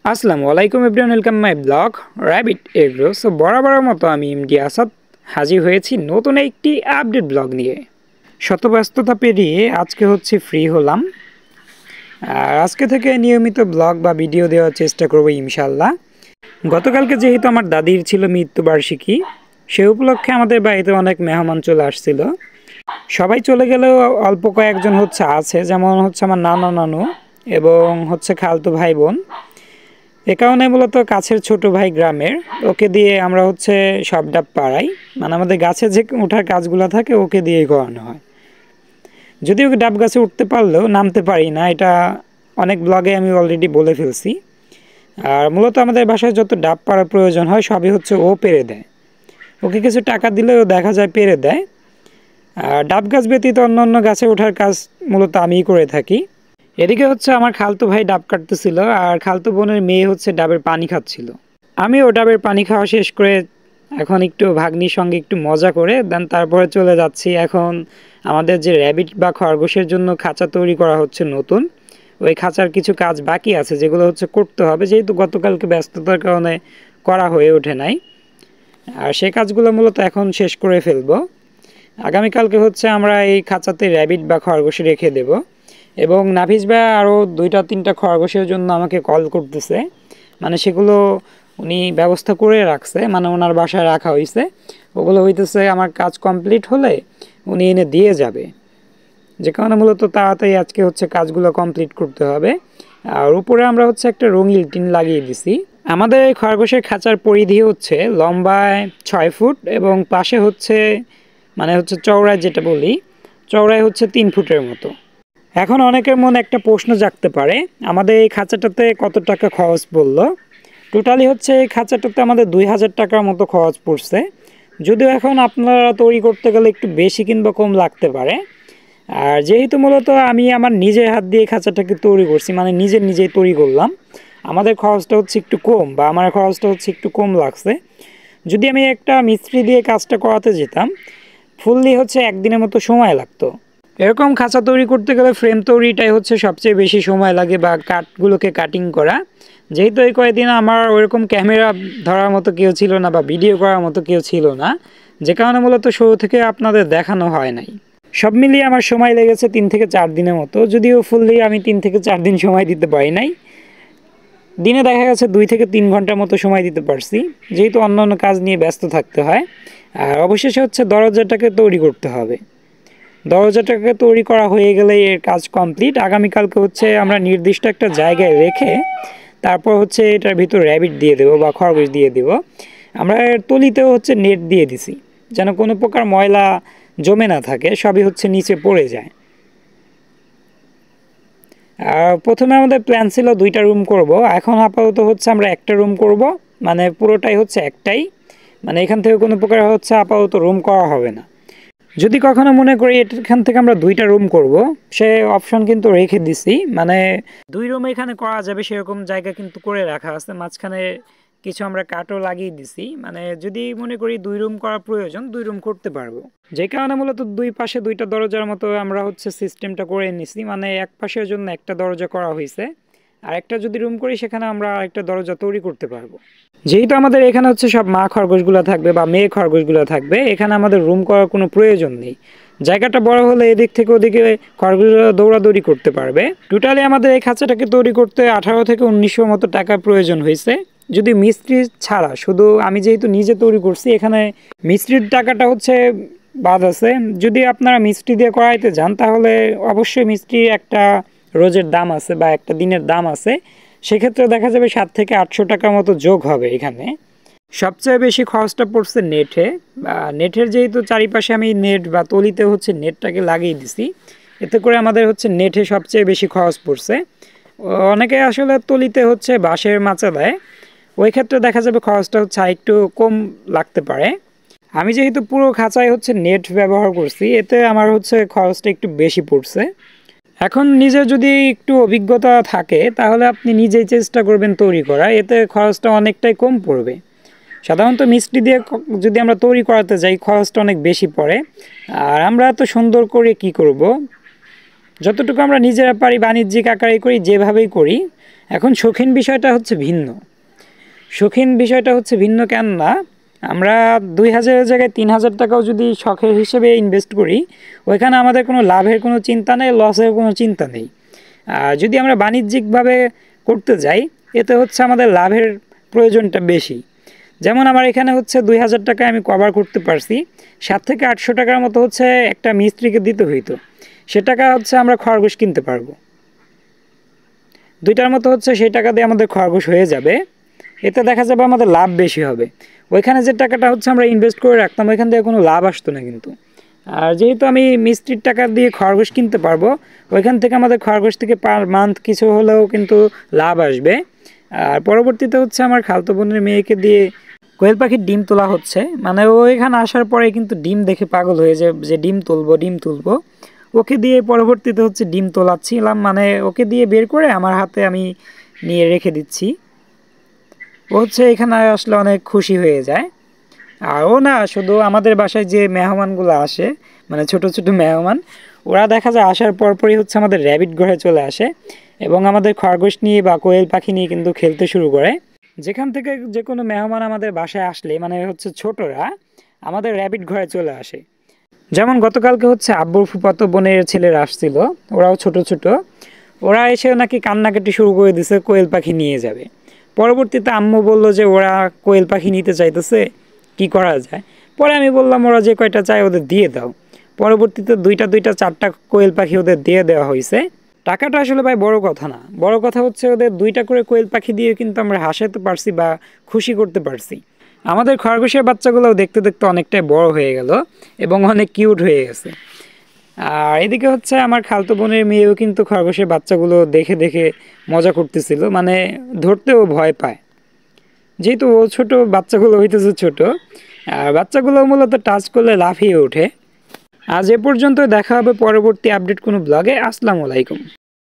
আসসালামু আলাইকুম everyone, welcome my blog rabbit agro. So বরাবরের মতো আমি এমডি আসাদ হাজির হয়েছি নতুন একটি আপডেট ব্লগ নিয়ে। শত ব্যস্ততা পেরিয়ে আজকে ফ্রি হলাম, আর আজকে থেকে নিয়মিত ব্লগ বা ভিডিও দেওয়ার চেষ্টা করব ইনশাল্লাহ। গতকালকে যেহেতু আমার দাদির ছিল মৃত্যুবার্ষিকী, সে উপলক্ষে আমাদের বাড়িতে অনেক মেহমান চলে আসছিল। সবাই চলে গেলেও অল্প কয়েকজন আছে, যেমন আমার নানা নানু এবং খালতো ভাই বোন। এ কারণে মূলত কাছের ছোট ভাই গ্রামের, ওকে দিয়ে আমরা সব ডাব পাড়াই, মানে আমাদের গাছে যে ওঠার কাজগুলো থাকে ওকে দিয়েই করানো হয়। যদিও ডাব গাছে উঠতে পারলেও নামতে পারি না, এটা অনেক ব্লগে আমি অলরেডি বলে ফেলছি। আর মূলত আমাদের বাসায় যত ডাব পাড়ার প্রয়োজন হয় সবই ও পেরে দেয়। ওকে কিছু টাকা দিলেও দেখা যায় পেরে দেয়। আর ডাব গাছ ব্যতীত অন্য অন্য গাছে ওঠার কাজ মূলত আমিই করে থাকি। এদিকে আমার খালতো ভাই ডাব কাটতেছিল, আর খালতো বোনের মেয়ে ডাবের পানি খাচ্ছিল। আমিও ডাবের পানি খাওয়া শেষ করে এখন একটু ভাগ্নির সঙ্গে একটু মজা করে দেন তারপরে চলে যাচ্ছি। এখন আমাদের যে র্যাবিট বা খরগোশের জন্য খাঁচা তৈরি করা হচ্ছে নতুন, ওই খাঁচার কিছু কাজ বাকি আছে যেগুলো করতে হবে, যেহেতু গতকালকে ব্যস্ততার কারণে করা হয়ে ওঠে নাই। আর সেই কাজগুলো মূলত এখন শেষ করে ফেলবো। আগামীকালকে আমরা এই খাঁচাতে র্যাবিট বা খরগোশ রেখে দেব। এবং নাফিস ভাই আরও 2-3টা খরগোশের জন্য আমাকে কল করতেছে, মানে সেগুলো উনি ব্যবস্থা করে রাখছে, মানে ওনার বাসায় রাখা হয়েছে। ওগুলো আমার কাজ কমপ্লিট হলে উনি এনে দিয়ে যাবে, যে কারণে মূলত তাড়াতাড়ি আজকে কাজগুলো কমপ্লিট করতে হবে। আর উপরে আমরা একটা রঙিন টিন লাগিয়ে দিছি। আমাদের এই খরগোশের খাঁচার পরিধি লম্বায় 6 ফুট এবং পাশে মানে চওড়ায়, যেটা বলি চওড়ায় 3 ফুটের মতো। এখন অনেকের মনে একটা প্রশ্ন জাগতে পারে, আমাদের এই খাঁচাটাতে কত টাকা খরচ পড়লো। টোটালি এই খাঁচাটাতে আমাদের 2000 টাকার মতো খরচ পড়ছে। যদিও এখন আপনারা তৈরি করতে গেলে একটু বেশি কিংবা কম লাগতে পারে। আর যেহেতু মূলত আমি আমার নিজের হাত দিয়ে খাঁচাটাকে তৈরি করছি, মানে নিজেই তৈরি করলাম, আমাদের খরচটা একটু কম, বা আমার খরচটা একটু কম লাগছে। যদি আমি একটা মিস্ত্রি দিয়ে কাজটা করাতে যেতাম, ফুললি একদিনের মতো সময় লাগতো। এরকম খাঁচা তৈরি করতে গেলে ফ্রেম তৈরিটাই সবচেয়ে বেশি সময় লাগে, বা কাঠগুলোকে কাটিং করা। যেহেতু এই কয়েকদিন আমার ওইরকম ক্যামেরা ধরার মতো কেউ ছিল না, বা ভিডিও করার মতো কেউ ছিল না, যে কারণে মূলত শুরু থেকে আপনাদের দেখানো হয় নাই। সব মিলিয়ে আমার সময় লেগেছে 3 থেকে 4 দিনের মতো, যদিও ফুললি আমি 3 থেকে 4 দিন সময় দিতে পারি নাই। দিনে দেখা গেছে 2 থেকে 3 ঘন্টার মতো সময় দিতে পারছি, যেহেতু অন্য অন্য কাজ নিয়ে ব্যস্ত থাকতে হয়। আর অবশেষে দরজাটাকে তৈরি করতে হবে। দরজাটাকে তৈরি করা হয়ে গেলে এর কাজ কমপ্লিট। আগামীকালকে আমরা নির্দিষ্ট একটা জায়গায় রেখে তারপর এটার ভিতর র্যাবিট দিয়ে দেবো বা খরগোশ দিয়ে দেব। আমরা এর তলিতেও নেট দিয়ে দিছি, যেন কোনো প্রকার ময়লা জমে না থাকে, সবই নিচে পড়ে যায়। আর প্রথমে আমাদের প্ল্যান ছিল 2টা রুম করব, এখন আপাতত আমরা একটা রুম করব, মানে পুরোটাই একটাই, মানে এখান থেকে কোনো প্রকার আপাতত রুম করা হবে না। যদি কখনো মনে করি এখান থেকে আমরা 2টা রুম করব, সে অপশন কিন্তু রেখে দিছি, মানে 2 রুম এখানে করা যাবে সেরকম জায়গা কিন্তু করে রাখা আছে। মাঝখানে কিছু আমরা কাটও লাগিয়ে দিছি, মানে যদি মনে করি 2 রুম করা প্রয়োজন 2 রুম করতে পারবো। যে কারণে মূলত 2 পাশে 2টা দরজার মতো আমরা সিস্টেমটা করে নিছি, মানে এক পাশের জন্য একটা দরজা করা হয়েছে, আর একটা যদি রুম করি সেখানে আমরা একটা দরজা তৈরি করতে পারবো। যেহেতু আমাদের এখানে সব মা খরগোশগুলো থাকবে বা মেয়ে খরগোশগুলো থাকবে, এখানে আমাদের রুম করার কোনো প্রয়োজন নেই। জায়গাটা বড় হলে এদিক থেকে ওদিকে খরগোশগুলো দৌড়াদৌড়ি করতে পারবে। টোটালি আমাদের এই খাঁচাটাকে তৈরি করতে 18 থেকে 1900 মতো টাকার প্রয়োজন হয়েছে, যদি মিস্ত্রি ছাড়া। শুধু আমি যেহেতু নিজে তৈরি করছি, এখানে মিস্ত্রির টাকাটা বাদ আছে। যদি আপনারা মিস্ত্রি দিয়ে করাইতে যান তাহলে অবশ্যই মিস্ত্রির একটা রোজের দাম আছে বা একটা দিনের দাম আছে, সেক্ষেত্রে দেখা যাবে 700 থেকে 800 টাকার মতো যোগ হবে। এখানে সবচেয়ে বেশি খরচটা পড়ছে নেটে, বা নেটের যেহেতু চারিপাশে আমি নেট বা তলিতে নেটটাকে লাগিয়ে দিছি, এতে করে আমাদের নেটে সবচেয়ে বেশি খরচ পড়ছে। অনেকে আসলে তলিতে বাঁশের মাচা দেয়, ওই ক্ষেত্রে দেখা যাবে খরচটা একটু কম লাগতে পারে। আমি যেহেতু পুরো খাঁচায় নেট ব্যবহার করছি, এতে আমার খরচটা একটু বেশি পড়ছে। এখন নিজের যদি একটু অভিজ্ঞতা থাকে তাহলে আপনি নিজেই চেষ্টা করবেন তৈরি করা, এতে খরচটা অনেকটাই কম পড়বে। সাধারণত মিস্ত্রি দিয়ে যদি আমরা তৈরি করাতে যাই খরচটা অনেক বেশি পড়ে। আর আমরা এত সুন্দর করে কি করব, যতটুকু আমরা নিজেরা পারি বাণিজ্যিক আকারে করি, যেভাবেই করি এখন শৌখিন বিষয়টা হচ্ছে ভিন্ন। শৌখিন বিষয়টা হচ্ছে ভিন্ন কেননা আমরা 2000-এর জায়গায় 3000 টাকাও যদি শখের হিসেবে ইনভেস্ট করি, ওইখানে আমাদের কোনো লাভের কোনো চিন্তা নেই, লসের কোনো চিন্তা নেই। আর যদি আমরা বাণিজ্যিকভাবে করতে যাই, এতে হচ্ছে আমাদের লাভের প্রয়োজনটা বেশি। যেমন আমার এখানে হচ্ছে 2000 টাকায় আমি কভার করতে পারছি, 700 থেকে 800 টাকার মতো হচ্ছে একটা মিস্ত্রিকে দিতে হইতো, সে টাকা হচ্ছে আমরা খরগোশ কিনতে পারবো। 2টার মতো হচ্ছে সেই টাকা দিয়ে আমাদের খরগোশ হয়ে যাবে। এতে দেখা যাবে আমাদের লাভ বেশি হবে। ওইখানে যে টাকাটা হচ্ছে আমরা ইনভেস্ট করে রাখতাম, ওইখান থেকে কোনো লাভ আসতো না কিন্তু। আর যেহেতু আমি মিস্ত্রির টাকা দিয়ে খরগোশ কিনতে পারবো, ওইখান থেকে আমাদের খরগোশ থেকে পার মান্থ কিছু হলেও কিন্তু লাভ আসবে। আর পরবর্তীতে হচ্ছে আমার খালতো বোনের মেয়েকে দিয়ে কোয়েল পাখির ডিম তোলা হচ্ছে। মানে ও এখানে আসার পরে কিন্তু ডিম দেখে পাগল হয়ে যায়, যে ডিম তুলবো। ওকে দিয়ে পরবর্তীতে হচ্ছে ডিম তোলাচ্ছিলাম, মানে ওকে দিয়ে বের করে আমার হাতে আমি নিয়ে রেখে দিচ্ছি। ও হচ্ছে এখানে আসলে অনেক খুশি হয়ে যায়। আর ও না শুধু আমাদের বাসায় যে মেহমানগুলো আসে, মানে ছোট ছোট মেহমান, ওরা দেখা যায় আসার পরপরই হচ্ছে আমাদের র্যাবিট ঘরে চলে আসে এবং আমাদের খরগোশ নিয়ে বা কোয়েল পাখি নিয়ে কিন্তু খেলতে শুরু করে। যেখান থেকে যে কোনো মেহমান আমাদের বাসায় আসলে মানে হচ্ছে ছোটরা আমাদের র্যাবিট ঘরে চলে আসে। যেমন গতকালকে হচ্ছে আব্বুর ফুফাতো বোনের ছেলেরা আসছিল, ওরাও ছোট ছোট। ওরা এসে নাকি কান্নাকাটি শুরু করে দিছে, কোয়েল পাখি নিয়ে যাবে। পরবর্তীতে আম্মু বলল যে ওরা কোয়েল পাখি নিতে চাইতেছে, কি করা যায়। পরে আমি বললাম ওরা যে কয়টা চায় ওদের দিয়ে দাও। পরবর্তীতে 2টা 4টা কোয়েল পাখি ওদের দিয়ে দেওয়া হয়েছে। টাকাটা আসলে ভাই বড় কথা না, বড় কথা হচ্ছে ওদের 2টা করে কোয়েল পাখি দিয়ে কিন্তু আমরা হাসাতে পারছি বা খুশি করতে পারছি। আমাদের খরগোশের বাচ্চাগুলোও দেখতে দেখতে অনেকটাই বড় হয়ে গেল এবং অনেক কিউট হয়ে গেছে। আর এদিকে হচ্ছে আমার খালতো বোনের মেয়েও কিন্তু খরগোশের বাচ্চাগুলো দেখে দেখে মজা করতেছিল, মানে ধরতেও ভয় পায়, যেহেতু ও ছোট, বাচ্চাগুলো হইতেছে ছোট। আর বাচ্চাগুলো মূলত টাচ করলে লাফিয়ে ওঠে। আজ এ পর্যন্ত, দেখা হবে পরবর্তী আপডেট কোনো ব্লগে। আসসালামু আলাইকুম।